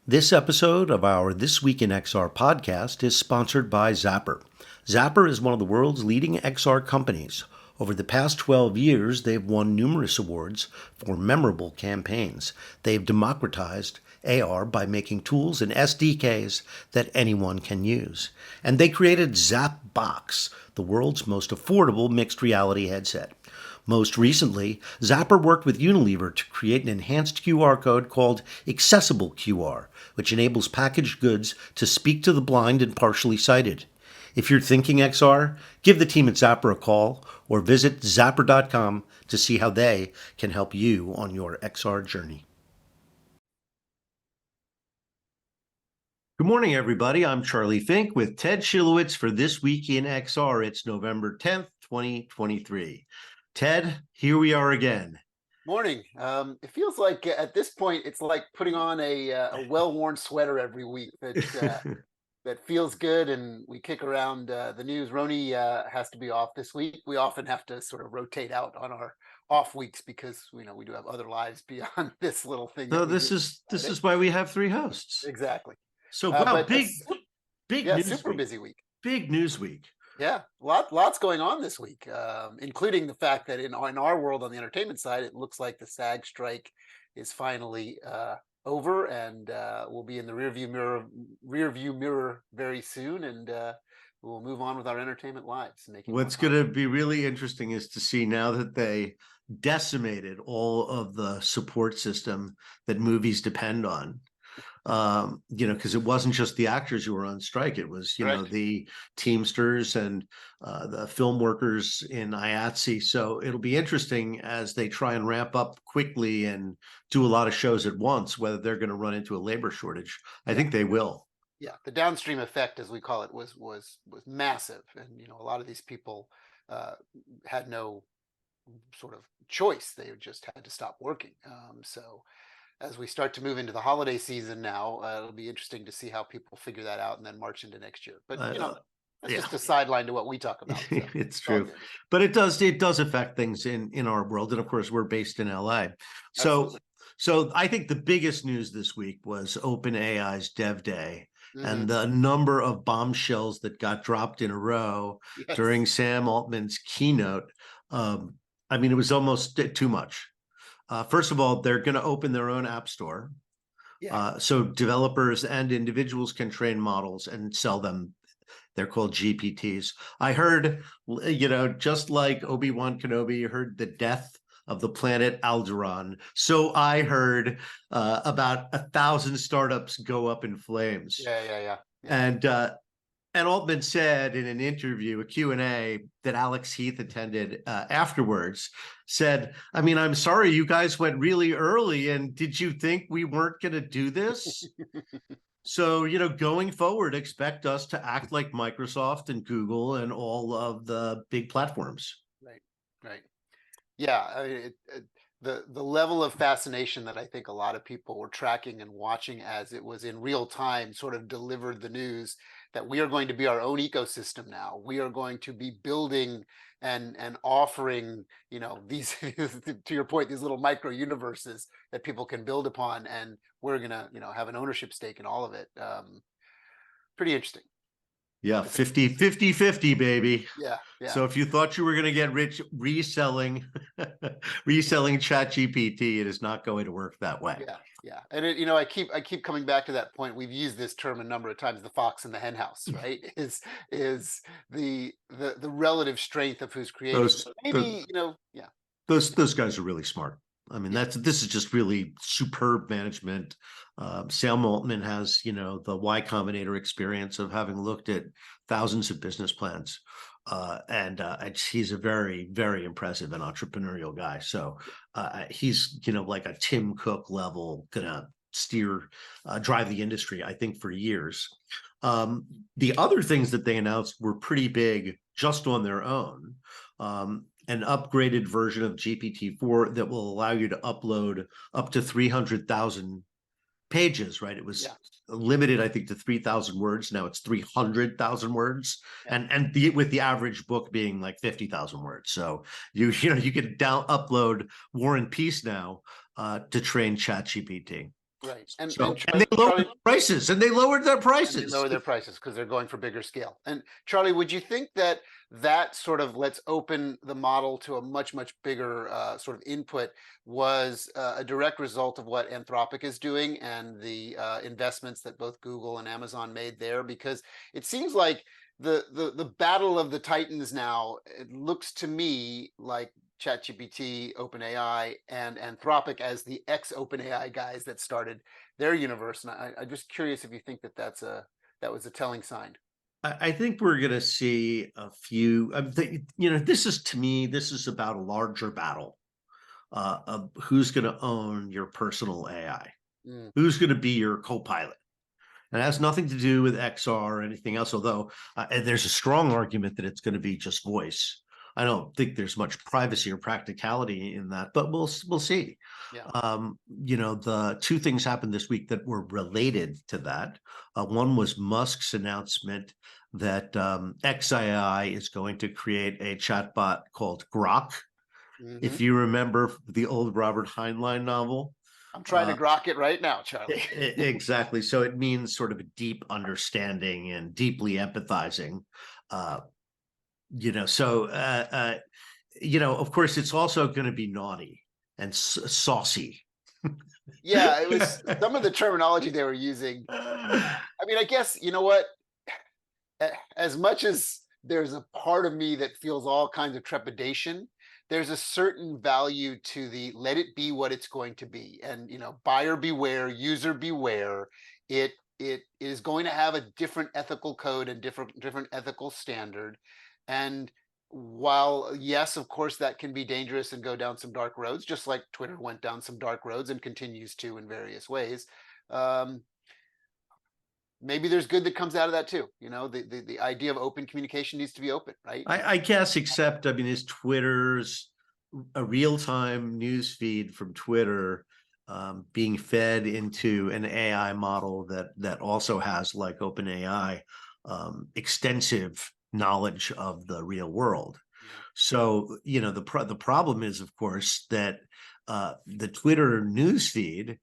This episode of our This Week in XR podcast is sponsored by Zapper. Zapper is one of the world's leading XR companies. Over the past 12 years, they've won numerous awards for memorable campaigns. They've democratized AR by making tools and SDKs that anyone can use. And they created ZapBox, the world's most affordable mixed reality headset. Most recently, Zapper worked with Unilever to create an enhanced QR code called Accessible QR, which enables packaged goods to speak to the blind and partially sighted. If you're thinking XR, give the team at Zapper a call or visit zapper.com to see how they can help you on your XR journey. Good morning, everybody. I'm Charlie Fink with Ted Schilowitz for This Week in XR. It's November 10th, 2023. Ted, here we are again. Morning. It feels like at this point, it's like putting on a well-worn sweater every week that feels good, and we kick around the news. Roni has to be off this week. We often have to sort of rotate out on our off weeks because we do have other lives beyond this little thing. No, this is why we have three hosts. Exactly. So wow, big news super week. busy week. Big news week. Yeah, lots going on this week, including the fact that in our world on the entertainment side, it looks like the SAG strike is finally over and we'll be in the rearview mirror very soon, and we'll move on with our entertainment lives. What's going to be really interesting is to see now that they decimated all of the support system that movies depend on. Because it wasn't just the actors who were on strike. It was, the Teamsters and the film workers in IATSE. So it'll be interesting as they try and ramp up quickly and do a lot of shows at once, whether they're going to run into a labor shortage. I think they will. Yeah, the downstream effect, as we call it, was massive. And, a lot of these people had no sort of choice. They just had to stop working. So as we start to move into the holiday season now, it'll be interesting to see how people figure that out and then march into next year. But that's just a sideline to what we talk about. So it's true, but it does affect things in our world, and of course we're based in LA. So I think the biggest news this week was OpenAI's Dev Day. Mm-hmm. And the number of bombshells that got dropped in a row during Sam Altman's keynote. It was almost too much. First of all, they're going to open their own app store. So developers and individuals can train models and sell them. They're called GPTs. I heard, just like Obi-Wan Kenobi heard the death of the planet Alderaan. So I heard about 1,000 startups go up in flames. Yeah. And Altman said in an interview, a Q&A that Alex Heath attended afterwards, said, I'm sorry, you guys went really early. And did you think we weren't going to do this? So, going forward, expect us to act like Microsoft and Google and all of the big platforms. Right. Yeah. The level of fascination that I think a lot of people were tracking and watching as it was in real time sort of delivered the news that we are going to be our own ecosystem now. We are going to be building and offering, these, to your point, these little micro universes that people can build upon, and we're going to, have an ownership stake in all of it. Pretty interesting. Yeah, 50, baby. Yeah. So if you thought you were going to get rich reselling ChatGPT, it is not going to work that way. Yeah. And I keep coming back to that point. We've used this term a number of times, the fox in the hen house, right? is the relative strength of who's creating. Those guys are really smart. This is just really superb management. Sam Altman has, the Y Combinator experience of having looked at thousands of business plans. And he's a very, very impressive and entrepreneurial guy. So he's, like a Tim Cook level, gonna drive the industry, I think, for years. The other things that they announced were pretty big just on their own. An upgraded version of GPT-4 that will allow you to upload up to 300,000 pages, right? It was limited, I think, to 3,000 words. Now it's 300,000 words, and with the average book being like 50,000 words. So you can upload War and Peace now to train ChatGPT. Right. So, and Charlie, they lowered their prices, and they lowered their and they prices. lower their prices because they're going for bigger scale. And Charlie, would you think that that sort of let's open the model to a much bigger sort of input was a direct result of what Anthropic is doing and the investments that both Google and Amazon made there? Because it seems like the battle of the titans now, it looks to me like ChatGPT, OpenAI, and Anthropic as the ex OpenAI guys that started their universe. And I'm just curious if you think that that was a telling sign. I think we're going to see a few. This is, to me, this is about a larger battle of who's going to own your personal AI, Mm, who's going to be your co-pilot. And it has nothing to do with XR or anything else, although there's a strong argument that it's going to be just voice. I don't think there's much privacy or practicality in that, but we'll see. yeah. The two things happened this week that were related to that. One was Musk's announcement that XAI is going to create a chatbot called Grok. If Hmm. you remember the old Robert Heinlein novel, I'm trying to grok it right now, Charlie. exactly. So it means sort of a deep understanding and deeply empathizing. Uh, of course, it's also going to be naughty and saucy. Yeah, it was some of the terminology they were using. I mean, I guess, you know what? As much as there's a part of me that feels all kinds of trepidation, there's a certain value to the let it be what it's going to be. And, buyer beware, user beware. It is going to have a different ethical code and different ethical standard. And while yes, of course, that can be dangerous and go down some dark roads, just like Twitter went down some dark roads and continues to in various ways. Um, Maybe there's good that comes out of that too. The idea of open communication needs to be open, right? I guess, except, I mean, is Twitter's a real-time news feed from Twitter being fed into an AI model that also has, like OpenAI, extensive knowledge of the real world. Yeah. So, the problem is, of course, that the Twitter newsfeed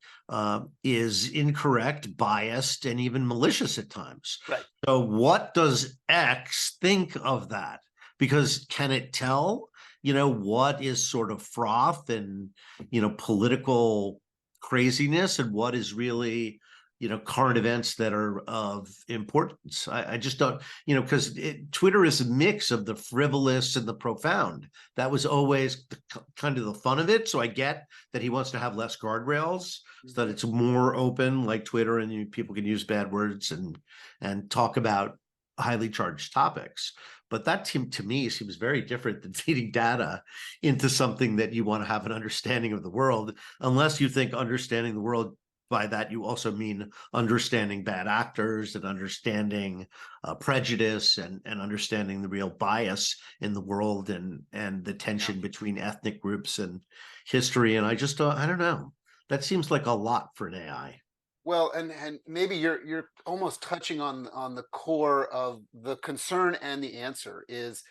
is incorrect, biased, and even malicious at times. Right. So what does X think of that? Because can it tell, what is sort of froth and, political craziness and what is really, current events that are of importance? I just don't, because Twitter is a mix of the frivolous and the profound. That was always kind of the fun of it. So I get that he wants to have less guardrails so that it's more open, like Twitter, and people can use bad words and talk about highly charged topics. But that to me seems very different than feeding data into something that you want to have an understanding of the world, unless you think understanding the world, by that you also mean understanding bad actors and understanding prejudice and understanding the real bias in the world and the tension between ethnic groups and history. And I don't know. That seems like a lot for an AI. Well, and maybe you're almost touching on the core of the concern, and the answer is,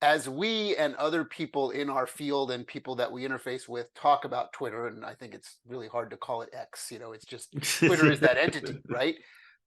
as we and other people in our field and people that we interface with talk about Twitter, and I think it's really hard to call it X, it's just Twitter is that entity, right?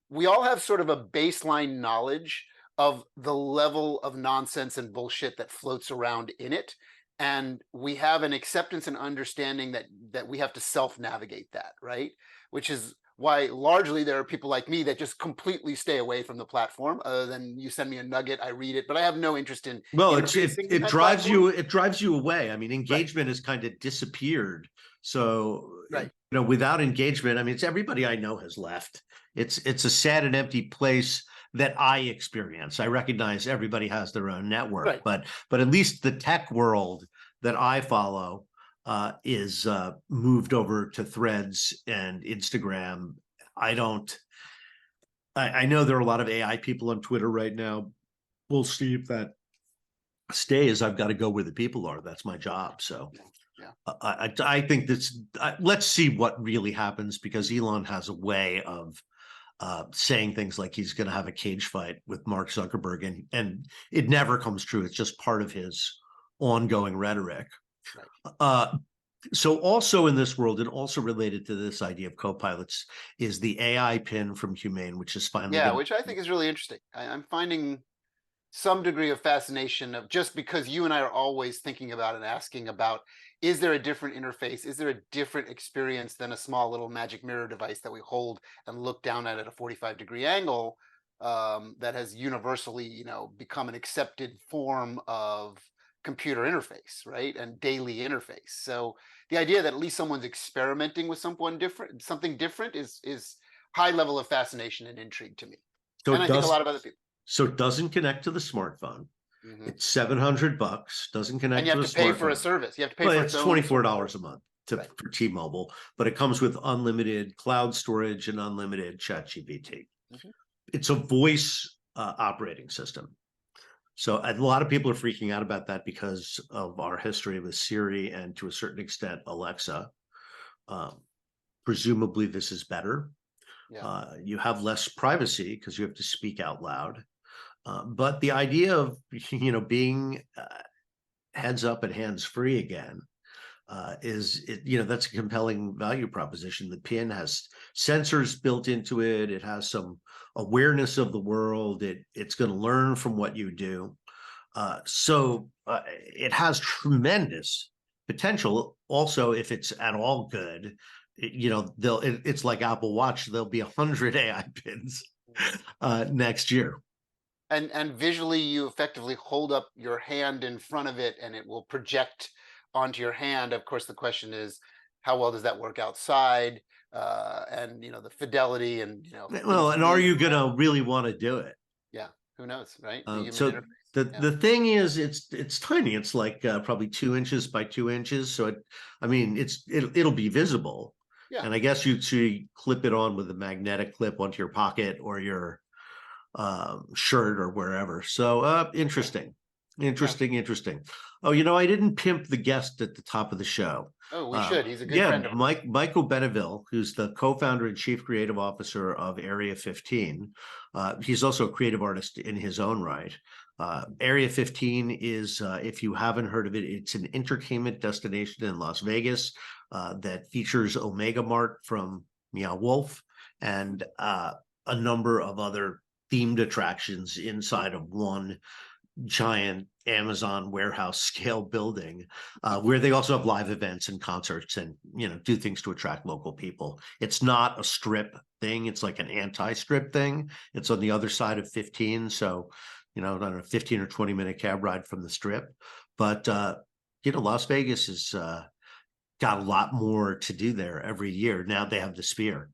We all have sort of a baseline knowledge of the level of nonsense and bullshit that floats around in it. And we have an acceptance and understanding that we have to self-navigate that, right? Which is why largely there are people like me that just completely stay away from the platform. Other than you send me a nugget, I read it, but I have no interest in Well, interfacing with it that drives platform. it drives you away. I mean, Right. engagement has kind of disappeared. So, Right. without engagement, I mean, it's everybody I know has left. It's a sad and empty place that I experience. I recognize everybody has their own network, Right. but at least the tech world that I follow is moved over to Threads and Instagram. I don't. I know there are a lot of AI people on Twitter right now. We'll see if that stays. I've got to go where the people are. That's my job. So Yeah. I think let's see what really happens, because Elon has a way of saying things like he's going to have a cage fight with Mark Zuckerberg, and it never comes true. It's just part of his ongoing rhetoric. Right. So also in this world, and also related to this idea of co-pilots, is the AI pin from Humane, which is finally Yeah, going which I think is really interesting. I'm finding some degree of fascination of, just because you and I are always thinking about and asking about, is there a different interface? Is there a different experience than a small little magic mirror device that we hold and look down at a 45-degree angle, that has universally, become an accepted form of computer interface, right? And daily interface. So the idea that at least someone's experimenting with something different is high level of fascination and intrigue to me. so And it I think a does lot of other people. so it doesn't connect to the smartphone. Mhm. It's $700, doesn't And connect you to have the to pay for a smartphone. service. You have to pay Well, for its it's own sort of $24 a service. month Right. for T-Mobile, but it comes with unlimited cloud storage and unlimited ChatGPT. Mhm. It's a voice operating system. So a lot of people are freaking out about that because of our history with Siri and to a certain extent Alexa. Um, Presumably this is better. Yeah. You have less privacy because you have to speak out loud. But the idea of being heads up and hands free again that's a compelling value proposition. The pin has sensors built into it. It has some awareness of the world. It's going to learn from what you do. So it has tremendous potential. Also, if it's at all good, it's like Apple Watch. There'll be 100 AI pins next year. And visually, you effectively hold up your hand in front of it, and it will project onto your hand. Of course, the question is, how well does that work outside? And the fidelity and Well, things and are being. you going to really want to do it? Yeah. Who knows, right? The human So interface. the Yeah. the thing is, it's tiny. It's like probably 2 inches by 2 inches. So it'll be visible. Yeah. And I guess you should clip it on with a magnetic clip onto your pocket or your shirt or wherever. So interesting, Yeah. interesting. Oh, I didn't pimp the guest at the top of the show. Oh, we should. He's a good Yeah, friend of ours. Michael Beneville, who's the co-founder and chief creative officer of AREA15. He's also a creative artist in his own right. AREA15 is, if you haven't heard of it, it's an entertainment destination in Las Vegas that features Omega Mart from Meow Wolf and a number of other themed attractions inside of one giant Amazon warehouse scale building, where they also have live events and concerts and do things to attract local people. It's not a strip thing; it's like an anti-strip thing. It's on the other side of 15, so I don't know, 15 or 20-minute cab ride from the strip. But Las Vegas has got a lot more to do there every year. Now they have the Sphere.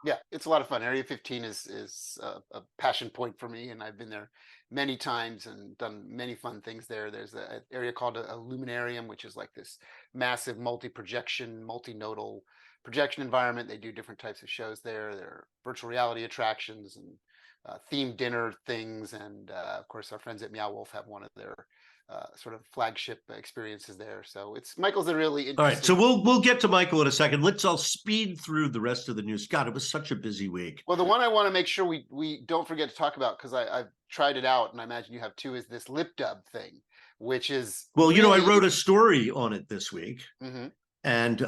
Yeah, it's a lot of fun. Area 15 is a passion point for me, and I've been there many times and done many fun things there. There's an area called a luminarium, which is like this massive multi-projection, multi-nodal projection environment. They do different types of shows there. There are virtual reality attractions and themed dinner things, and of course, our friends at Meow Wolf have one of their sort of flagship experiences there. So Michael's a really All right, so interesting. we'll get to Michael in a second. Let's all speed through the rest of the news. God, it was such a busy week. Well, the one I want to make sure we don't forget to talk about, because I've tried it out and I imagine you have too, is this lip dub thing, which is Well, I really. wrote a story on it this week, Mhm. and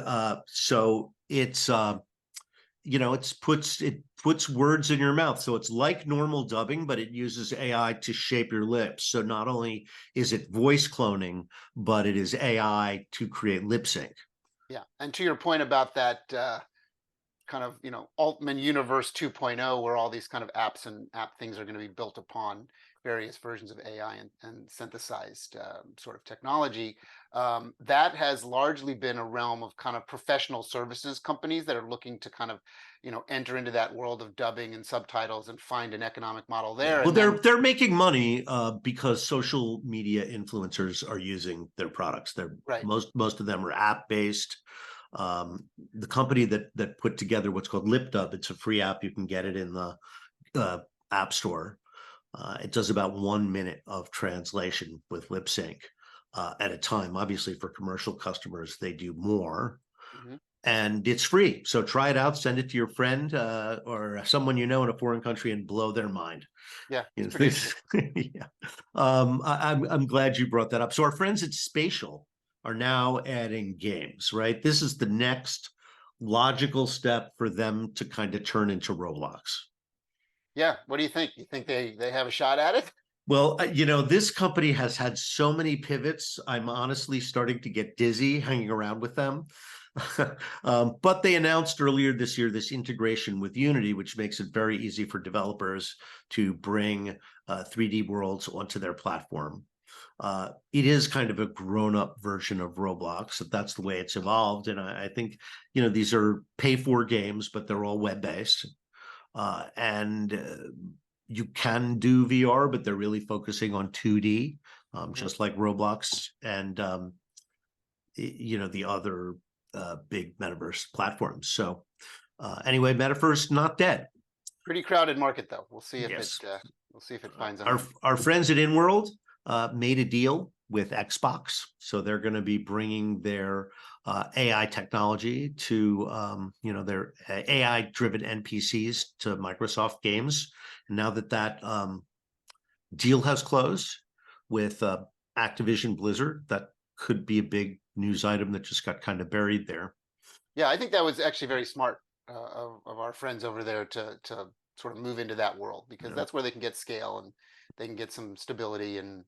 so it puts words in your mouth. So it's like normal dubbing, but it uses AI to shape your lips. So not only is it voice cloning, but it is AI to create lip sync. Yeah, and to your point about that kind of Altman Universe 2.0, where all these kind of apps and app things are going to be built upon various versions of AI and synthesized sort of technology. That has largely been a realm of kind of professional services companies that are looking to kind of enter into that world of dubbing and subtitles and find an economic model Yeah. there. Well, And then. they're making money because social media influencers are using their products. They're Right. most of them are app based. The company that put together what's called LipDub, it's a free app. You can get it in the app store. It does about 1 minute of translation with lip sync at a time. Obviously, for commercial customers, they do more. Mhm. And it's free. So try it out, send it to your friend or someone in a foreign country and blow their mind. Yeah, it's pretty interesting. Yeah. I'm glad you brought that up. So our friends at Spatial are now adding games, right? This is the next logical step for them to kind of turn into Roblox. Yeah. What do you think? You think they have a shot at it? Well, this company has had so many pivots. I'm honestly starting to get dizzy hanging around with them. But they announced earlier this year this integration with Unity, which makes it very easy for developers to bring 3D worlds onto their platform. It is kind of a grown-up version of Roblox. That's the way it's evolved. And I think, these are pay-for games, but they're all web-based. And you can do VR, but they're really focusing on 2D, just like Roblox and, the other big metaverse platforms. So anyway, metaverse not dead. Pretty crowded market, though. We'll see if Yes. we'll see if it finds our friends at InWorld made a deal with Xbox, so they're going to be bringing their AI technology to their AI-driven NPCs to Microsoft games. And now that deal has closed with Activision Blizzard, that could be a big news item that just got kind of buried there. Yeah, I think that was actually very smart of our friends over there to sort of move into that world, because that's where they can get scale and they can get some stability and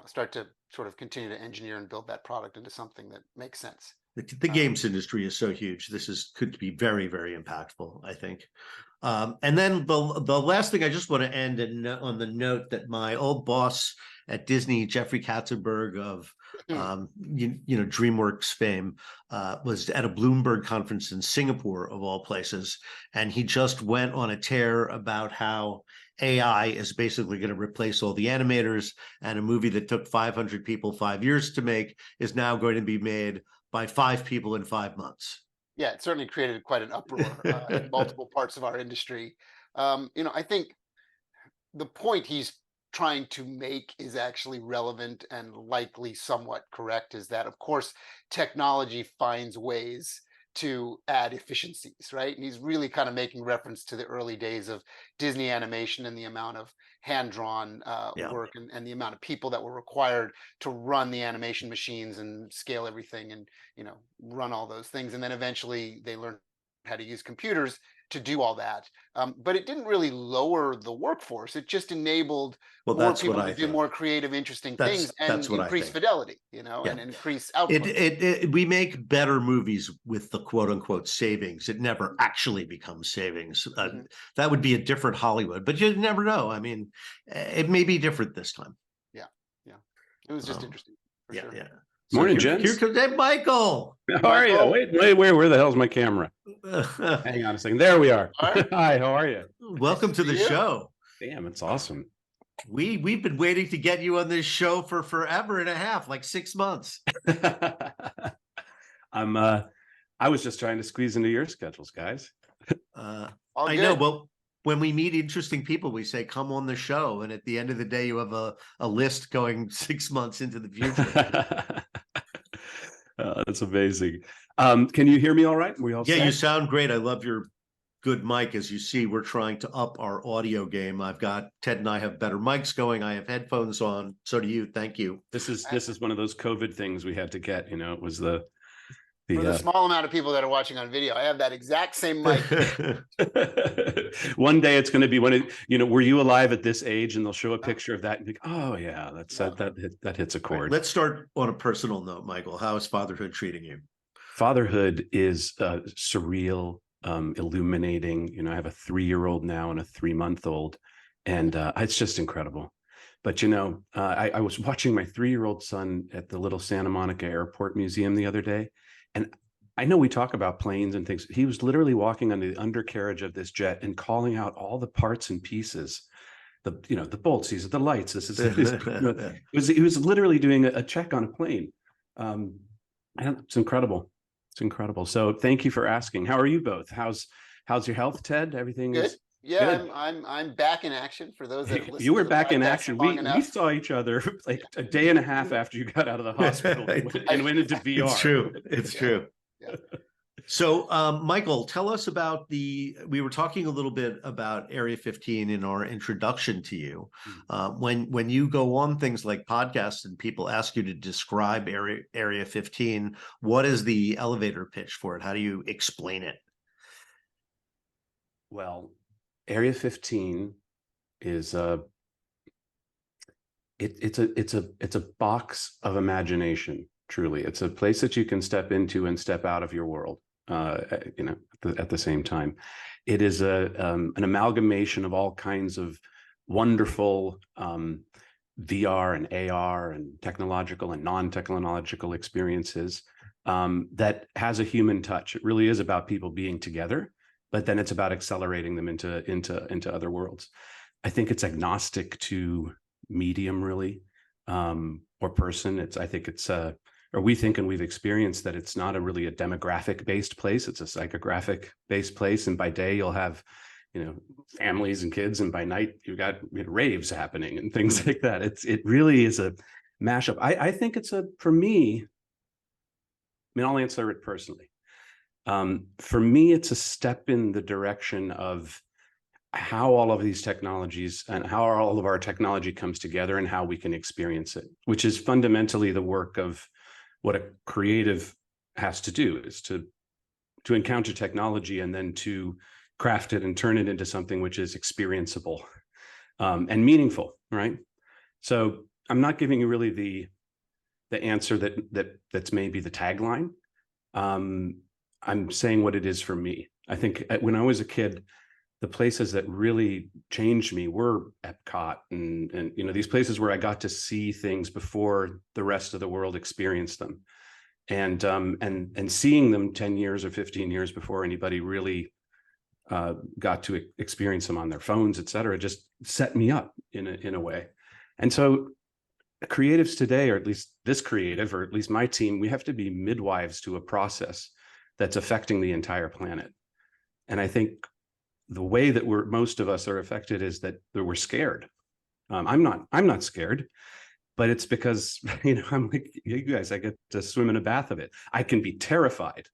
start to sort of continue to engineer and build that product into something that makes sense. The games industry is so huge. This could be very, very impactful, I think. And then the last thing I just want to end on the note that my old boss at Disney, Jeffrey Katzenberg of DreamWorks fame, was at a Bloomberg conference in Singapore, of all places, and he just went on a tear about how AI is basically going to replace all the animators, and a movie that took 500 people 5 years to make is now going to be made by 5 people in 5 months. Yeah, it certainly created quite an uproar in multiple parts of our industry. I think the point he's trying to make is actually relevant and likely somewhat correct, is that, of course, technology finds ways to add efficiencies, right? And he's really kind of making reference to the early days of Disney animation and the amount of hand-drawn work and the amount of people that were required to run the animation machines and scale everything and run all those things. And then eventually they learned how to use computers to do all that. But it didn't really lower the workforce. It just enabled more people to do more creative, interesting things and increase fidelity, and increase output. We make better movies with the quote unquote savings. It never actually becomes savings. That would be a different Hollywood, but you never know. I mean, it may be different this time. Yeah. It was just interesting. For sure. Yeah. So morning, gents. Here comes Michael. How are you? Wait, where the hell's my camera? Hang on a second. There we are. Hi, how are you? Welcome to the show. Damn, it's awesome. We've been waiting to get you on this show for forever and a half, like 6 months. I was just trying to squeeze into your schedules, guys. I know. Well, when we meet interesting people, we say, come on the show. And at the end of the day, you have a list going 6 months into the future. That's amazing. Can you hear me all right? Yeah, you sound great. I love your good mic. As you see, we're trying to up our audio game. Ted and I have better mics going. I have headphones on. So do you. Thank you. This is one of those COVID things we had to get. It was the for the small amount of people that are watching on video, I have that exact same mic. One day it's going to be were you alive at this age? And they'll show a picture of that and think, oh yeah, that hits a chord. Let's start on a personal note, Michael. How is fatherhood treating you? Fatherhood is surreal, illuminating. I have a 3-year-old now and a 3-month-old, and it's just incredible. But I was watching my 3-year-old son at the little Santa Monica Airport Museum the other day. And I know we talk about planes and things. He was literally walking on the undercarriage of this jet and calling out all the parts and pieces, the bolts, these are the lights. This is he was literally doing a check on a plane. And it's incredible. It's incredible. So thank you for asking. How are you both? How's your health, Ted? Everything good. Is yeah. Good. I'm back in action. For those that you were back in action. We saw each other like a day and a half after you got out of the hospital and went into VR. It's true. It's true. Yeah. So, Michael, tell us about we were talking a little bit about Area 15 in our introduction to you. When you go on things like podcasts and people ask you to describe Area 15, what is the elevator pitch for it? How do you explain it? Well, Area 15 is it's a box of imagination. Truly, it's a place that you can step into and step out of your world. At the same time, it is an amalgamation of all kinds of wonderful VR and AR and technological and non-technological experiences that has a human touch. It really is about people being together, but then it's about accelerating them into other worlds. I think it's agnostic to medium, really, or person. We think, and we've experienced, that it's not really a demographic based place. It's a psychographic based place. And by day you'll have, families and kids, and by night you've got raves happening and things like that. It really is a mashup. I think for me, I'll answer it personally. For me, it's a step in the direction of how all of these technologies and how all of our technology comes together and how we can experience it, which is fundamentally the work of what a creative has to do, is to encounter technology and then to craft it and turn it into something which is experienceable and meaningful, right? So I'm not giving you really the answer that's maybe the tagline. I'm saying what it is for me. I think when I was a kid, the places that really changed me were Epcot and these places where I got to see things before the rest of the world experienced them, and seeing them 10 years or 15 years before anybody really got to experience them on their phones, et cetera, just set me up in a way. And so creatives today, or at least this creative, or at least my team, we have to be midwives to a process that's affecting the entire planet. And I think the way that most of us are affected is that we're scared. I'm not scared, but it's because, I'm like you guys, I get to swim in a bath of it. I can be terrified.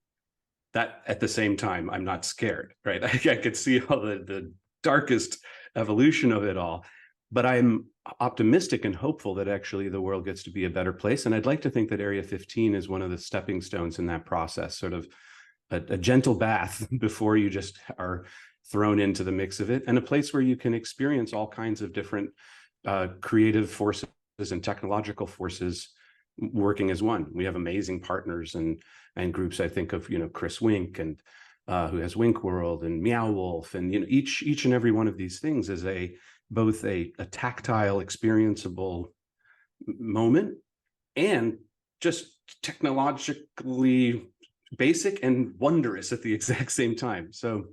That at the same time, I'm not scared, right? I could see all the darkest evolution of it all, but I'm optimistic and hopeful that actually the world gets to be a better place. And I'd like to think that Area 15 is one of the stepping stones in that process, sort of a gentle bath before you just are thrown into the mix of it, and a place where you can experience all kinds of different creative forces and technological forces working as one. We have amazing partners and groups. I think of Chris Wink, and who has Wink World and Meow Wolf, and each and every one of these things is both a tactile, experienceable moment, and just technologically basic and wondrous at the exact same time. So,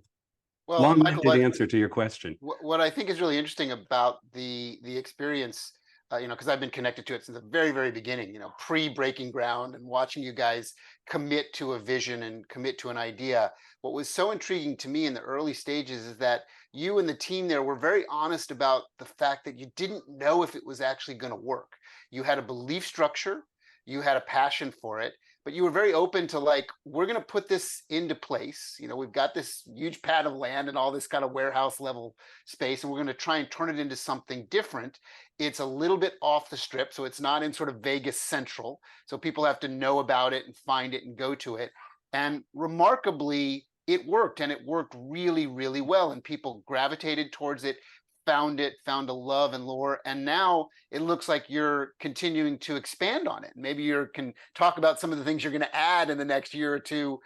Well, long-winded answer to your question. What I think is really interesting about the experience, because I've been connected to it since the very, very beginning, pre-breaking ground, and watching you guys commit to a vision and commit to an idea. What was so intriguing to me in the early stages is that you and the team there were very honest about the fact that you didn't know if it was actually going to work. You had a belief structure, you had a passion for it, but you were very open to, like, we're going to put this into place. We've got this huge pad of land and all this kind of warehouse level space, and we're going to try and turn it into something different. It's a little bit off the strip, so it's not in sort of Vegas Central. So people have to know about it and find it and go to it. And remarkably, it worked, and it worked really, really well. And people gravitated towards it, found a love and lore, and now it looks like you're continuing to expand on it. Maybe you can talk about some of the things you're going to add in the next year or two,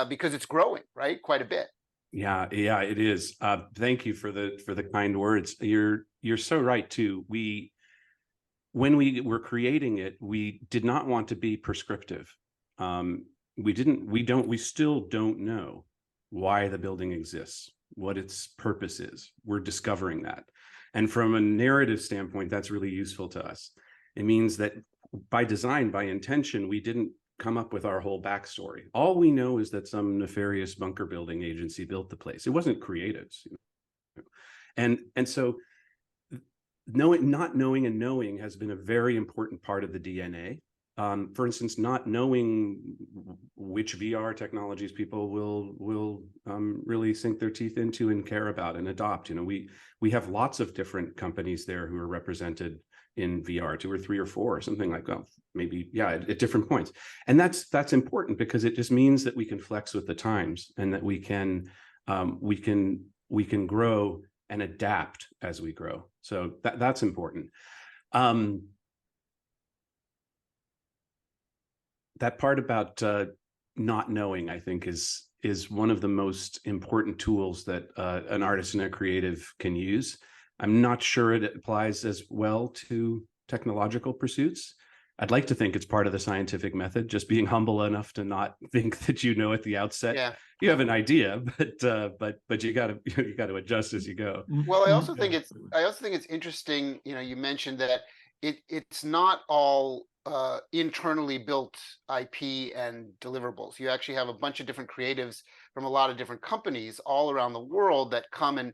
because it's growing, right, quite a bit. Yeah, it is. Thank you for the kind words. You're so right too. When we were creating it, we did not want to be prescriptive. We still don't know why the building exists, what its purpose is. We're discovering that. And from a narrative standpoint, that's really useful to us. It means that by design, by intention, we didn't come up with our whole backstory. All we know is that some nefarious bunker building agency built the place. It wasn't creatives. And so not knowing and knowing has been a very important part of the DNA. for instance, not knowing which VR technologies people will really sink their teeth into and care about and adopt. We have lots of different companies there who are represented in VR, 2 or 3 or 4 or something like that, maybe, yeah, at different points. And that's important because it just means that we can flex with the times and that we can grow and adapt as we grow. So that's important. That part about not knowing, I think, is one of the most important tools that an artist and a creative can use. I'm not sure it applies as well to technological pursuits. I'd like to think it's part of the scientific method, just being humble enough to not think that you know at the outset. Yeah. You have an idea, but you got to adjust as you go. Well, I also think it's interesting. You mentioned that it's not all internally built IP and deliverables. You actually have a bunch of different creatives from a lot of different companies all around the world that come and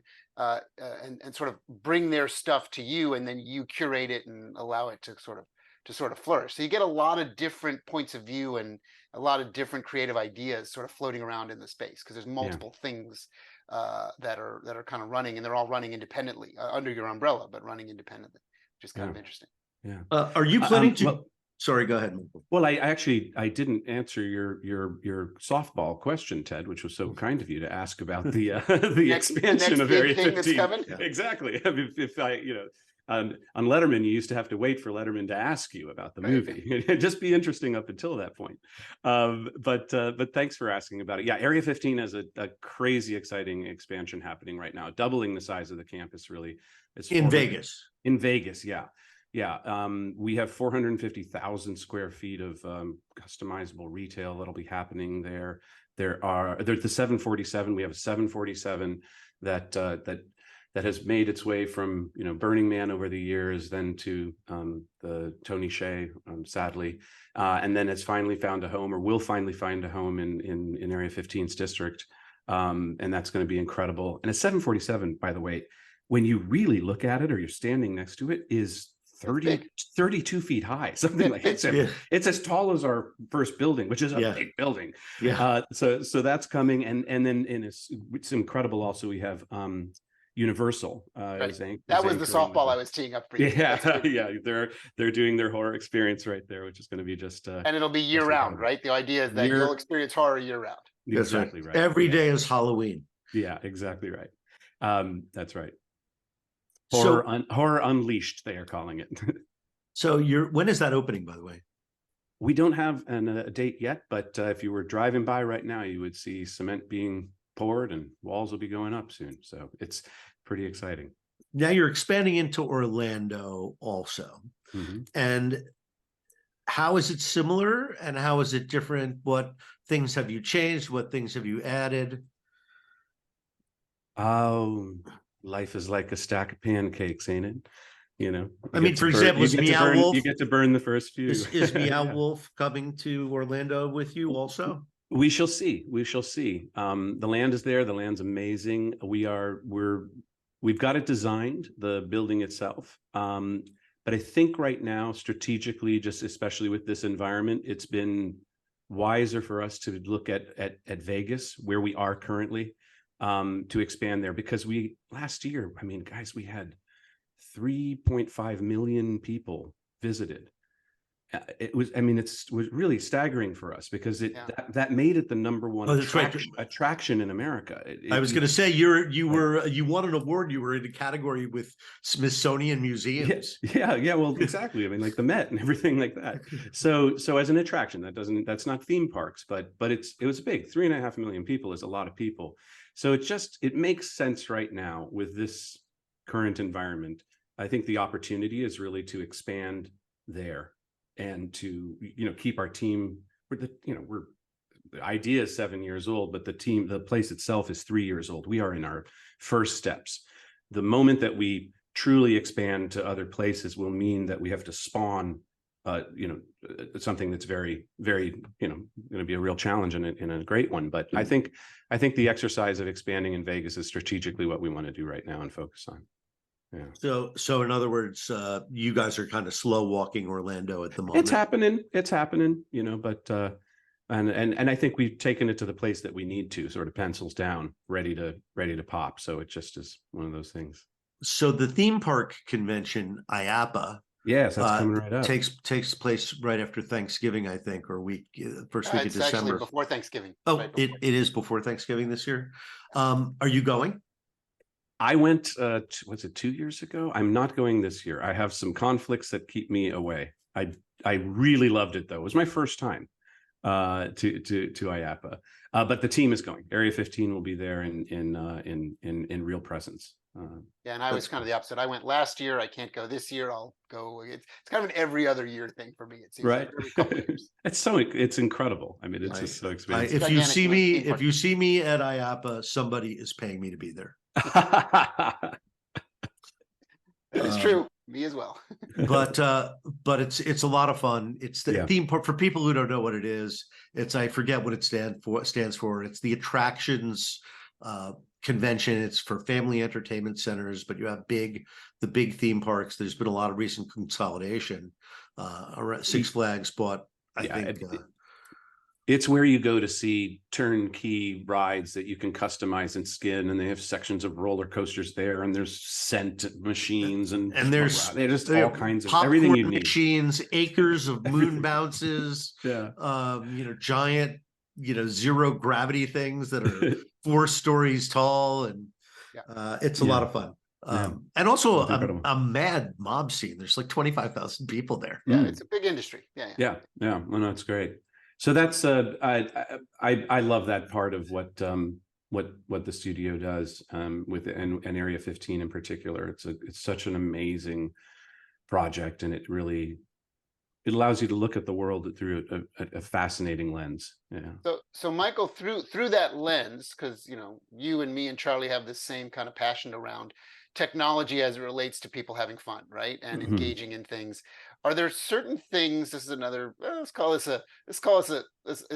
sort of bring their stuff to you, and then you curate it and allow it to sort of flourish. So you get a lot of different points of view and a lot of different creative ideas sort of floating around in the space, because there's multiple things that are kind of running, and they're all running independently under your umbrella, but running independently, which is kind of interesting. Yeah. Are you planning to? Sorry, go ahead. Well, I didn't answer your softball question, Ted, which was so kind of you to ask about the expansion of Area 15. Yeah. Exactly. I mean, if I, on Letterman, you used to have to wait for Letterman to ask you about the movie. It'd just be interesting up until that point. But thanks for asking about it. Yeah, Area 15 has a crazy exciting expansion happening right now, doubling the size of the campus. Really, it's in Vegas. In Vegas, yeah. Yeah, we have 450,000 square feet of customizable retail that'll be happening there. There's the 747. We have a 747 that has made its way from Burning Man over the years, then to the Tony Hsieh, sadly, and then it's finally found a home, or will finally find a home in Area 15's district, and that's going to be incredible. And a 747, by the way, when you really look at it, or you're standing next to it, is 32 feet high, something like that. It's as tall as our first building, which is a big building. Yeah. So that's coming, and then it's incredible. Also, we have Universal. That was the softball I was teeing up for you. Yeah. They're doing their horror experience right there, which is going to be just. And it'll be year round, right? The idea is that you'll experience horror year round. Exactly right. Every day is Halloween. Yeah, exactly right. That's right. Horror Unleashed, they are calling it. So when is that opening, by the way? We don't have a date yet, but if you were driving by right now, you would see cement being poured and walls will be going up soon. So it's pretty exciting. Now you're expanding into Orlando also. Mm-hmm. And how is it similar and how is it different? What things have you changed? What things have you added? Life is like a stack of pancakes, ain't it? I mean, for example, is Meow Wolf? You get to burn the first few. Is Meow Wolf coming to Orlando with you also? We shall see. We shall see. The land is there. The land's amazing. We've got it designed, the building itself. But I think right now, strategically, just especially with this environment, it's been wiser for us to look at Vegas, where we are currently. To expand there, because last year, I mean, guys, we had 3.5 million people visited. It was really staggering for us, because that made it the number one attraction in America. I was going to say you won an award. You were in a category with Smithsonian museums. Yeah. Well, exactly. I mean, like the Met and everything like that. So as an attraction, that's not theme parks, but it was big. 3.5 million people is a lot of people. So it makes sense right now with this current environment. I think the opportunity is really to expand there and to keep our team. The idea is 7 years old, but the place itself is 3 years old. We are in our first steps. The moment that we truly expand to other places will mean that we have to spawn something that's very, very, going to be a real challenge and a great one. But I think the exercise of expanding in Vegas is strategically what we want to do right now and focus on. Yeah. So in other words, you guys are kind of slow walking Orlando at the moment. It's happening, but and I think we've taken it to the place that we need to, sort of pencils down, ready to pop. So it just is one of those things. So the theme park convention, IAPA, Yes, that's coming right up. takes place right after Thanksgiving, I think, or first week of It's actually December. before Thanksgiving. Oh, right before. it is before Thanksgiving this year. Are you going? I went, was it 2 years ago? I'm not going this year. I have some conflicts that keep me away. I really loved it though. It was my first time to IAPA, but the team is going. AREA15 will be there in real presence. Yeah, and I was kind of the opposite. I went last year. I can't go this year. I'll go. It's kind of an every other year thing for me. It seems right. like every couple of years. It's incredible. I mean, it's just so expensive. If you see me at IAPA, somebody is paying me to be there. That is true. Me as well. but it's a lot of fun. It's the theme park for people who don't know what it is. I forget what it stands for. It's the attractions convention. It's for family entertainment centers, but you have the big theme parks. There's been a lot of recent consolidation. Six Flags bought, I think. It's where you go to see turnkey rides that you can customize and skin, and they have sections of roller coasters there, and there's scent machines, and there's all kinds of everything you need. Machines, acres of moon bounces, giant, zero gravity things that are 4 stories tall, and it's a lot of fun. And also a mad mob scene. There's like 25,000 people there. Yeah, it's a big industry. Yeah. Well, no, it's great. So that's I love that part of what the studio does with and AREA15 in particular. It's such an amazing project, and it allows you to look at the world through a fascinating lens. Yeah. So Michael, through that lens, because you and me and Charlie have the same kind of passion around technology as it relates to people having fun, right, and engaging in things. Are there certain things? This is another. This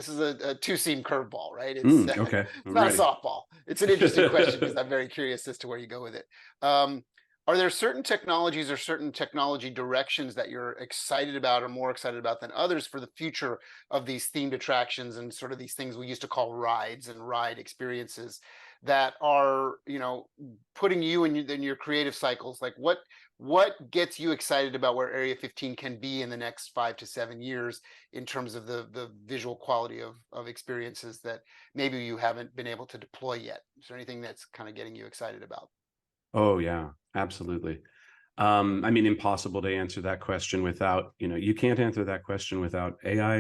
is a two-seam curveball, right? It's okay. It's not a softball. It's an interesting question because I'm very curious as to where you go with it. Are there certain technologies or certain technology directions that you're excited about or more excited about than others for the future of these themed attractions and sort of these things we used to call rides and ride experiences that are, putting you in your creative cycles? Like what gets you excited about where AREA15 can be in the next 5 to 7 years in terms of the visual quality of experiences that maybe you haven't been able to deploy yet? Is there anything that's kind of getting you excited about? Oh yeah, absolutely. I mean, impossible to answer that question without, you can't answer that question without AI,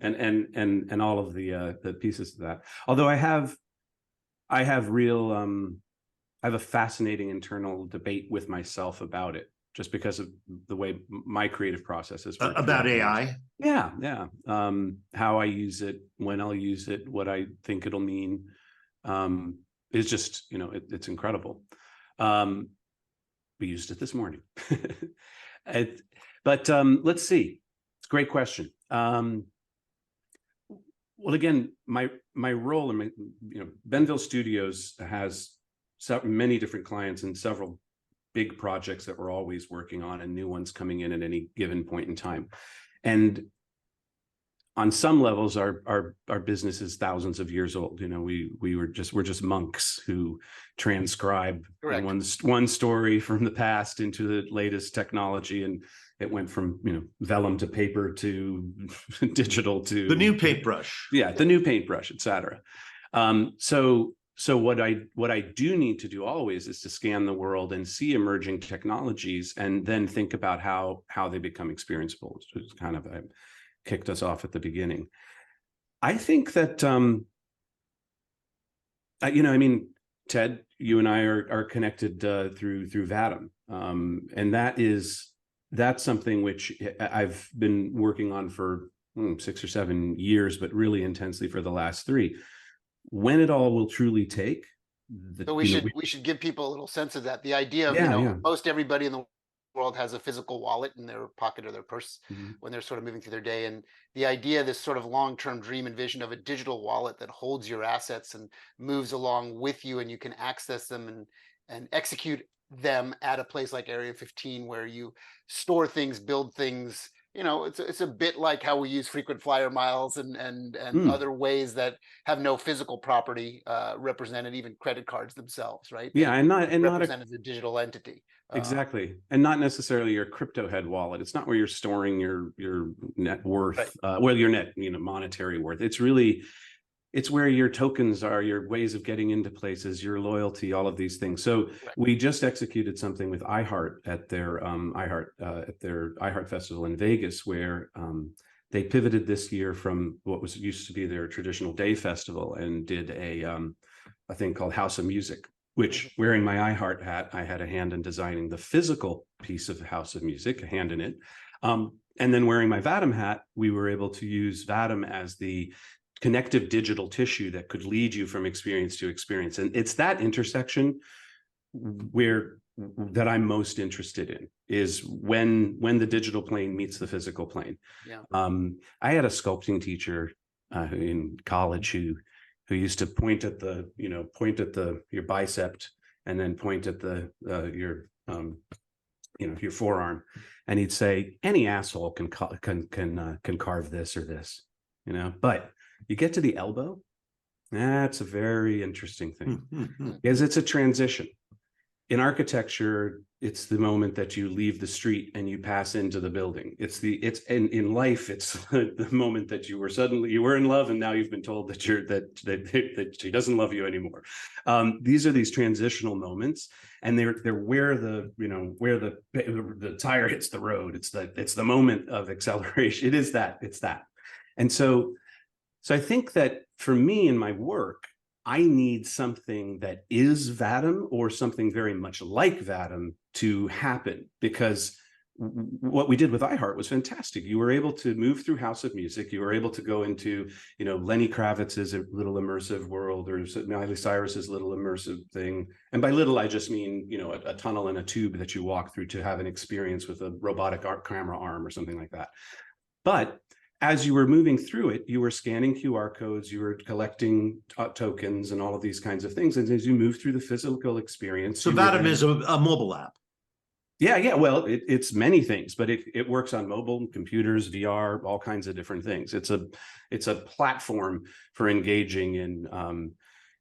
and all of the pieces of that. Although I have a fascinating internal debate with myself about it, just because of the way my creative process is. About AI? Yeah. How I use it, when I'll use it, what I think it'll mean. It's just, it's incredible. We used it this morning. But let's see. It's a great question. Well, again, my role in Beneville Studios has many different clients and several big projects that we're always working on, and new ones coming in at any given point in time. And on some levels, our business is thousands of years old. We're just monks who transcribe one story from the past into the latest technology, and it went from vellum to paper to digital to the new paintbrush. Yeah, the new paintbrush, etc. So what I do need to do always is to scan the world and see emerging technologies, and then think about how they become experienceable. It's kind of kicked us off at the beginning. I think that Ted, you and I are connected through Vadim, and that's something which I've been working on for 6 or 7 years, but really intensely for the last 3. When it all will truly take. So we should give people a little sense of that. The idea of most everybody in the world has a physical wallet in their pocket or their purse Mhm. when they're sort of moving through their day. And the idea, this sort of long-term dream and vision of a digital wallet that holds your assets and moves along with you, and you can access them and execute them at a place like Area 15, where you store things, build things. It's a bit like how we use frequent flyer miles and Mm. other ways that have no physical property represented, even credit cards themselves, right? Yeah, They and not a represent as a digital entity. exactly, and not necessarily your crypto head wallet. It's not where you're storing your net worth, Right. well, your net, monetary worth. It's where your tokens are, your ways of getting into places, your loyalty, all of these things. So Right. we just executed something with iHeart at their iHeart Festival in Vegas, where they pivoted this year from what was used to be their traditional day festival and did a thing called House of Music, which, wearing my iHeart hat, I had a hand in designing the physical piece of House of Music, a hand in it. And then wearing my Vadim hat, we were able to use Vadim as the connective digital tissue that could lead you from experience to experience. And it's that intersection that I'm most interested in, is when the digital plane meets the physical plane. Yeah. I had a sculpting teacher in college who used to point at your bicep and then point at your forearm, and he'd say, any asshole can carve this or this, but you get to the elbow, that's a very interesting thing, because it's a transition. In architecture, it's the moment that you leave the street and you pass into the building. It's in life, it's the moment that you were in love, and now you've been told that that she doesn't love you anymore. These are these transitional moments, and they're where the tire hits the road. It's the moment of acceleration. It's that. And so I think that for me in my work, I need something that is Vadim, or something very much like Vadim, to happen, because what we did with iHeart was fantastic. You were able to move through House of Music. You were able to go into, Lenny Kravitz's little immersive world, or Miley Cyrus's little immersive thing. And by little, I just mean, a tunnel and a tube that you walk through to have an experience with a robotic camera arm or something like that. But as you were moving through it, you were scanning QR codes, you were collecting tokens and all of these kinds of things. And as you move through the physical experience. So Vadim is a mobile app. Yeah. Well, it's many things, but it works on mobile, computers, VR, all kinds of different things. It's a platform for engaging in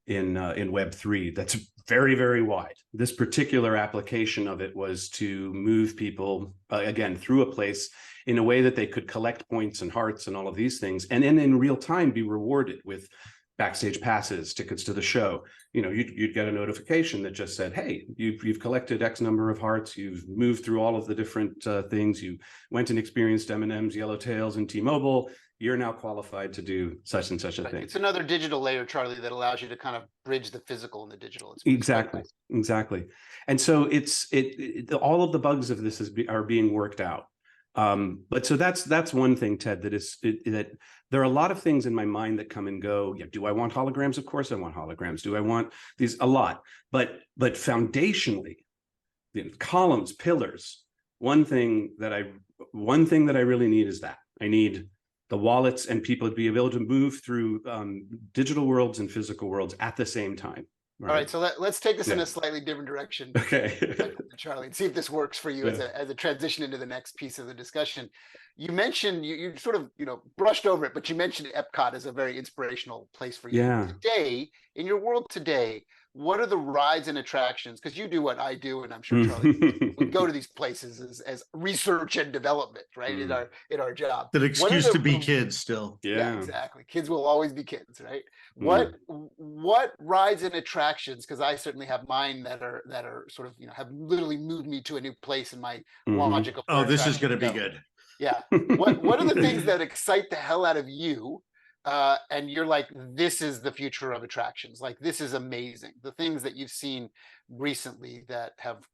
Web3 that's very, very wide. This particular application of it was to move people again through a place in a way that they could collect points and hearts and all of these things, and then in real time be rewarded with backstage passes, tickets to the show. You'd get a notification that just said, hey, you've collected X number of hearts, you've moved through all of the different things, you went and experienced M&M's, Yellowtails, and T-Mobile, you're now qualified to do such and such a thing. It's another digital layer, Charlie, that allows you to kind of bridge the physical and the digital. Exactly. And so all of the bugs of this are being worked out. But so that's one thing, Ted, that there are a lot of things in my mind that come and go. Yeah, do I want holograms? Of course I want holograms. Do I want these? A lot. But foundationally, columns, pillars, one thing that I really need is that I need the wallets and people to be able to move through digital worlds and physical worlds at the same time. All right, so let's take this in a slightly different direction, okay, Charlie, and see if this works for you as a transition into the next piece of the discussion. You mentioned you sort of brushed over it, but you mentioned Epcot as a very inspirational place for you. Yeah. Today, in your world today, what are the rides and attractions? Because you do what I do, and I'm sure Charlie would go to these places as research and development, right? In our job. That excuse to be kids still. Yeah, exactly. Kids will always be kids, right? What rides and attractions? Because I certainly have mine that are sort of have literally moved me to a new place in my logical. Oh, this is going to be good. Yeah. What are the things that excite the hell out of you? And you're like, this is the future of attractions. Like, this is amazing. The things that you've seen recently that have,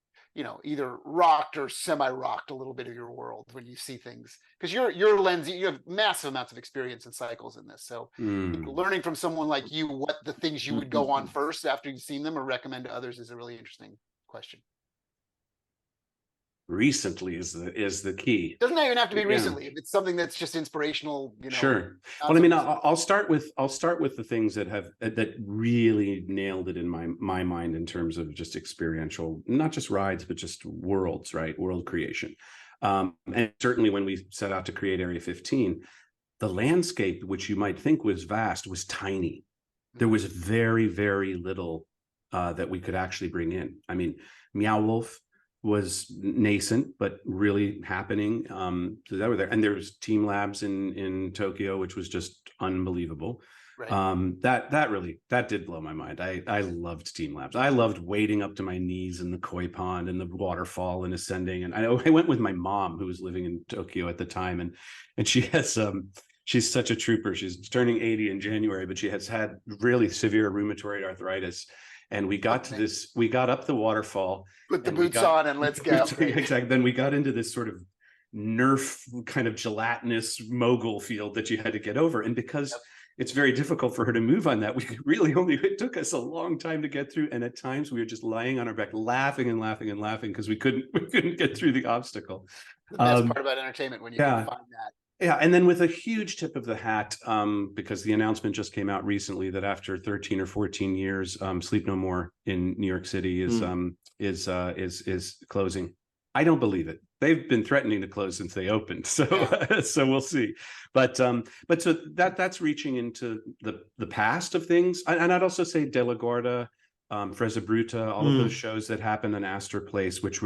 either rocked or semi-rocked a little bit of your world when you see things, because your lens, you have massive amounts of experience and cycles in this. So learning from someone like you, what the things you would go on first after you've seen them or recommend to others is a really interesting question. recently is the key. Doesn't even have to be Yeah. recently. If it's something that's just inspirational, you know. Sure. not Well, I mean, so recent. I'll start with the things that really nailed it in my mind in terms of just experiential, not just rides, but just worlds, right? World creation. And certainly when we set out to create Area 15, the landscape, which you might think was vast, was tiny. There was very, very little that we could actually bring in. I mean, Meow Wolf was nascent, but really happening. So that were there, and there's Team Labs in Tokyo, which was just unbelievable. Right. That did blow my mind. I loved Team Labs. I loved wading up to my knees in the koi pond and the waterfall and ascending. And I went with my mom, who was living in Tokyo at the time, and she has she's such a trooper. She's turning 80 in January, but she has had really severe rheumatoid arthritis. And we got to this, we got up the waterfall. Put the boots on and let's go. Exactly. Then we got into this sort of Nerf kind of gelatinous mogul field that you had to get over. And because it's very difficult for her to move on that, it took us a long time to get through. And at times we were just lying on our back, laughing and laughing and laughing because we couldn't get through the obstacle. The best part about entertainment when you can find that. Yeah, and then with a huge tip of the hat, because the announcement just came out recently that after 13 or 14 years, Sleep No More in New York City is closing. I don't believe it. They've been threatening to close since they opened, so so we'll see. But so that's reaching into the past of things, and I'd also say De La Guarda, Fresa Bruta, all of those shows that happened in Astor Place, which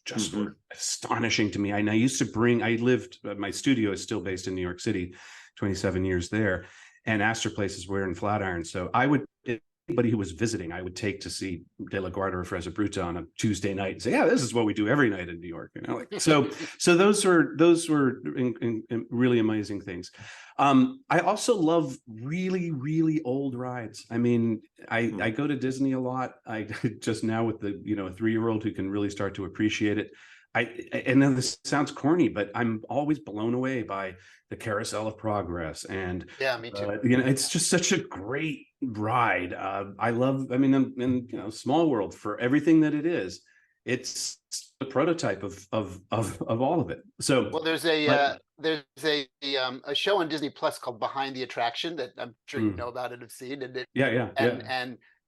just were astonishing to me. I used to my studio is still based in New York City, 27 years there, and Astor Place is where in Flatiron. So anybody who was visiting, I would take to see De La Guarda or Fresa Bruta on a Tuesday night and say, yeah, this is what we do every night in New York. You know, like, so those were really amazing things. I also love really, really old rides. I mean, I go to Disney a lot. I just now with the, a 3-year-old who can really start to appreciate it. And then this sounds corny, but I'm always blown away by the Carousel of Progress. And me too. it's just such a great ride. I love, and Small World, for everything that it is, it's the prototype of all of it. So well, there's a show on Disney Plus called Behind the Attraction that I'm sure you know about and have seen. And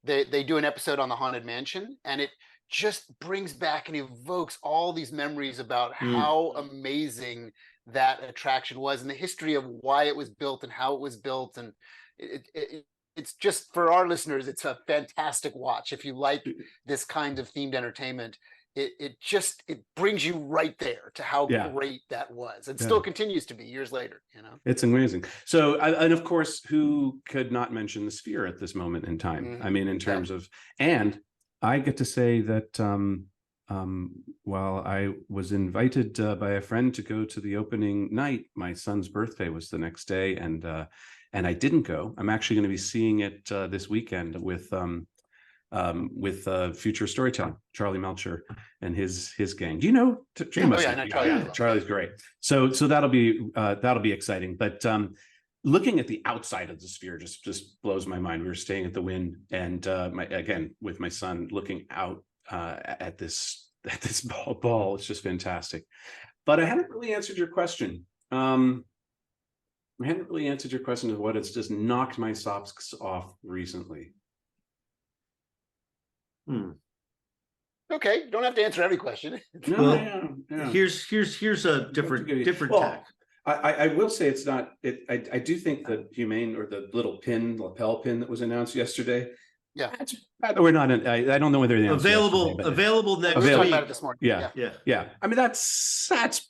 they do an episode on the Haunted Mansion, and it just brings back and evokes all these memories about how amazing that attraction was and the history of why it was built and how it was built. And it's just, for our listeners, it's a fantastic watch. If you like this kind of themed entertainment, it brings you right there to how great that was, and still continues to be years later. It's amazing. So, and of course, who could not mention the Sphere at this moment in time? I mean, in terms of, and I get to say that while I was invited by a friend to go to the opening night, my son's birthday was the next day, and I didn't go. I'm actually going to be seeing it this weekend with Future Storytelling, Charlie Melcher and his gang. Do you know? Charlie's great. So that'll be exciting. But looking at the outside of the Sphere just blows my mind. We were staying at the Wynn, and again with my son, looking out at this ball. It's just fantastic. But I haven't really answered your question. Of what it's just knocked my socks off recently. Okay, you don't have to answer every question. Here's a different tack. I will say it's not. I do think the Humane, or the little lapel pin that was announced yesterday. Yeah, we're not. I don't know whether they're available next week. We talked about it this morning. Yeah. I mean, that's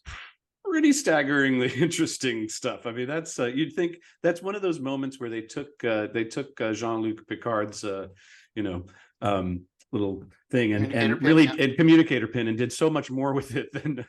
pretty staggeringly interesting stuff. I mean, that's you'd think that's one of those moments where they took Jean-Luc Picard's little thing and really a communicator pin and did so much more with it than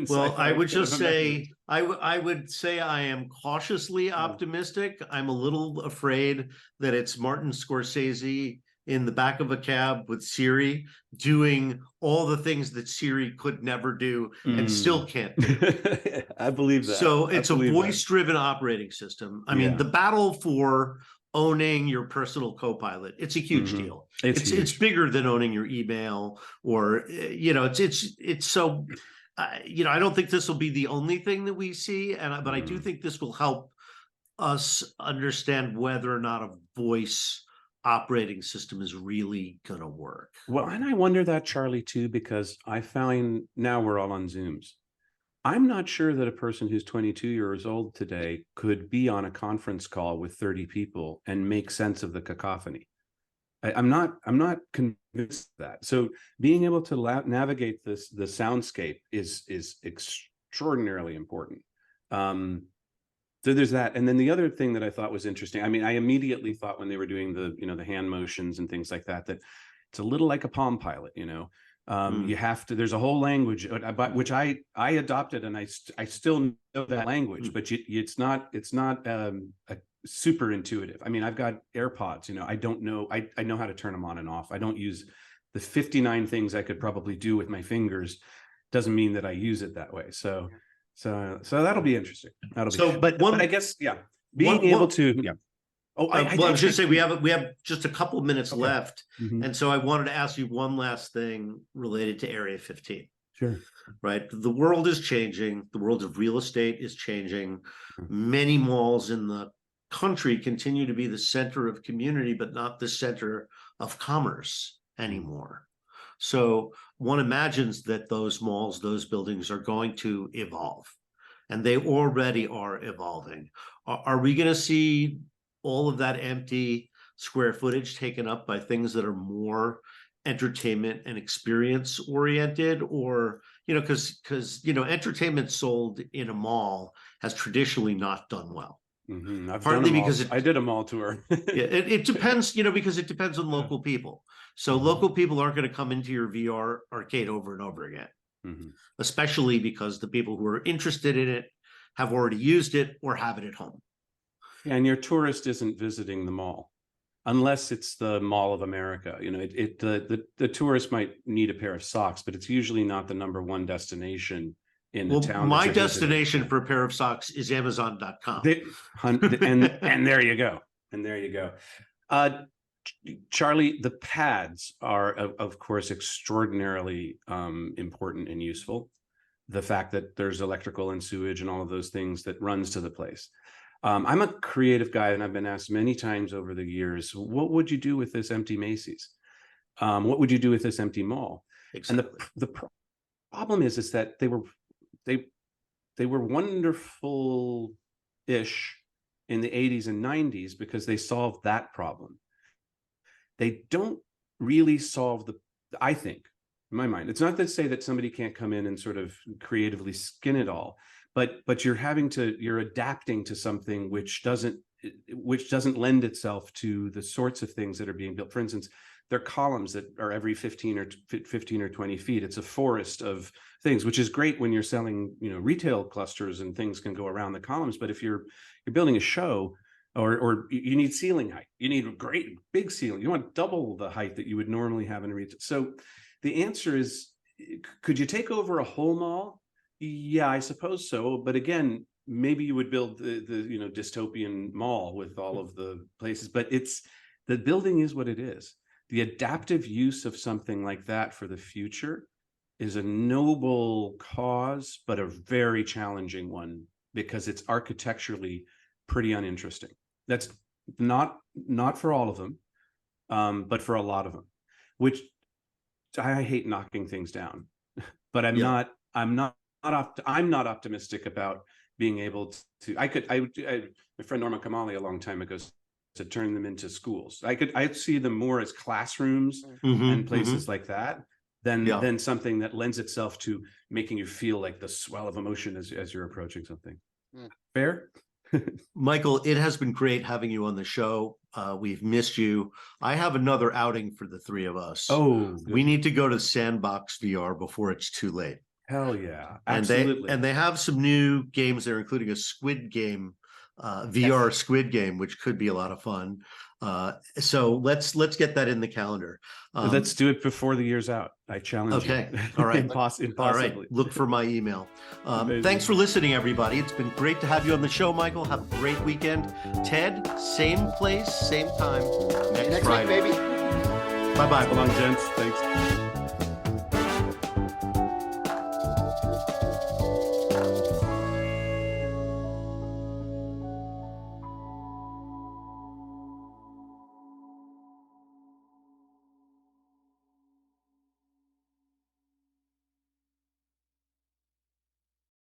well, I would just say I would say I am cautiously optimistic. I'm a little afraid that it's Martin Scorsese in the back of a cab with Siri doing all the things that Siri could never do and still can't do. I believe that. So it's a voice-driven operating system. I mean, the battle for owning your personal co-pilot. It's a huge Mhm. deal. It's It's huge. bigger than owning your email, or it's so I don't think this will be the only thing that we see, but I do Mm. think this will help us understand whether or not a voice operating system is really going to work. Well, and I wonder that, Charlie, too, because I find now we're all on Zooms. I'm not sure that a person who's 22 years old today could be on a conference call with 30 people and make sense of the cacophony. I'm not convinced of that. So being able to navigate the soundscape is extraordinarily important. So there's that. And then the other thing that I thought was interesting, I mean, I immediately thought when they were doing the hand motions and things like that, that it's a little like a Palm Pilot, you have to, there's a whole language, which I adopted, and I still know that language, but it's not a super intuitive. I mean, I've got AirPods, I don't know, I know how to turn them on and off. I don't use the 59 things I could probably do with my fingers. Doesn't mean that I use it that way. So that'll be interesting. But I guess, being able to, Oh, I was just say we have just a couple of minutes left, Mhm. and so I wanted to ask you one last thing related to Area 15. Sure. Right, the world is changing. The world of real estate is changing. Many malls in the country continue to be the center of community, but not the center of commerce anymore. So one imagines that those malls, those buildings are going to evolve, and they already are evolving. Are we going to see all of that empty square footage taken up by things that are more entertainment and experience oriented? Or because entertainment sold in a mall has traditionally not done well. Partly because I did a mall tour. it depends, because it depends on local people. So local people aren't going to come into your VR arcade over and over again, especially because the people who are interested in it have already used it or have it at home. And your tourist isn't visiting the mall, unless it's the Mall of America. The tourist might need a pair of socks, but it's usually not the number one destination in the town. My destination for a pair of socks is Amazon.com. And there you go. Charlie, the pads are, of course, extraordinarily important and useful. The fact that there's electrical and sewage and all of those things that runs to the place. I'm a creative guy, and I've been asked many times over the years, what would you do with this empty Macy's? What would you do with this empty mall? Exactly. And the problem is that they were wonderful-ish in the 80s and 90s because they solved that problem. They don't really solve I think, in my mind, it's not to say that somebody can't come in and sort of creatively skin it all, but you're adapting to something which doesn't lend itself to the sorts of things that are being built. For instance, there are columns that are every 15 or 20 feet. It's a forest of things, which is great when you're selling, retail clusters and things can go around the columns. But if you're building a show, or you need ceiling height, you need a great big ceiling. You want double the height that you would normally have in a retail. So the answer is, could you take over a whole mall? Yeah, I suppose so. But again, maybe you would build the dystopian mall with all of the places, but the building is what it is. The adaptive use of something like that for the future is a noble cause, but a very challenging one because it's architecturally pretty uninteresting. That's not for all of them, but for a lot of them, which I hate knocking things down, but I'm not optimistic about being able to. My friend Norma Kamali a long time ago to turn them into schools. I'd see them more as classrooms and places like that than something that lends itself to making you feel like the swell of emotion as you're approaching something. Fair? Michael, it has been great having you on the show. We've missed you. I have another outing for the three of us. Oh, we need to go to Sandbox VR before it's too late. Hell yeah, absolutely. And they have some new games there, including a Squid Game, VR Squid Game, which could be a lot of fun. So let's get that in the calendar. Let's do it before the year's out. I challenge Okay. you. All right. Impossibly. All right. Look for my email. Amazing. Thanks for listening, everybody. It's been great to have you on the show, Michael. Have a great weekend. Ted, same place, same time See you next next Friday. week, baby. Bye-bye. Hold on, gents. Thanks.